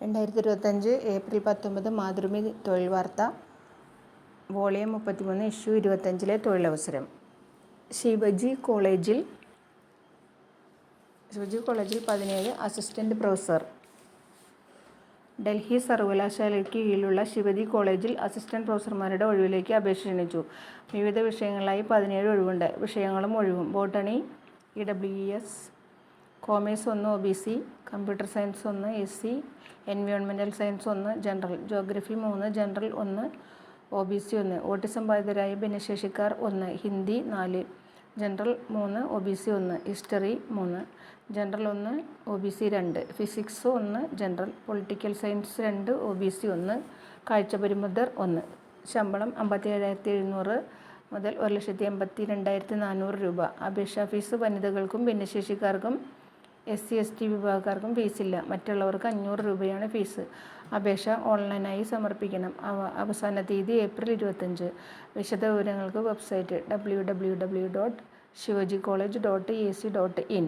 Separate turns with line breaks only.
2025 April 19 Mathrubhumi തൊഴിൽ വാർത്ത volume 33 issue 25 തൊഴിലവസരം. ശിവജി കോളേജിൽ 17 അസിസ്റ്റന്റ് പ്രൊഫസർ. ഡൽഹി സർവകലാശാലയ്ക്ക് കീഴിലുള്ള ശിവജി കോളേജിൽ അസിസ്റ്റന്റ് പ്രൊഫസർമാരുടെ ഒഴിവിലേക്ക് അപേക്ഷ ക്ഷണിച്ചു. വിവിധ വിഷയങ്ങളിലായി 17 ഒഴിവുണ്ട്. വിഷയങ്ങളും ഒഴിവും: botany EWS, commerce 1 OBC, computer science 1 SC, environmental science 1, general, geography 3, general 1, OBC 1, autism ബാധിതരായ ഭിന്നശേഷിക്കാർ 1, Hindi 4, general 3, OBC 1, history 3, general 1, OBC 2, physics 1, general, political science 2, OBC 1, കാഴ്ചപരിമിതർ 1. ശമ്പളം 57,700 മുതൽ 1,82,400 രൂപ. അപേക്ഷാ ഫീസ് വനിതകൾക്കും ഭിന്നശേഷിക്കാർക്കും SC/ST വിഭാഗക്കാർക്കും ഫീസില്ല. മറ്റുള്ളവർക്ക് 500 രൂപയാണ് ഫീസ്. അപേക്ഷ ഓൺലൈനായി സമർപ്പിക്കണം. അവസാന തീയതി ഏപ്രിൽ 25. വിശദവിവരങ്ങൾക്ക് വെബ്സൈറ്റ് www.shivajicollege.ac.in.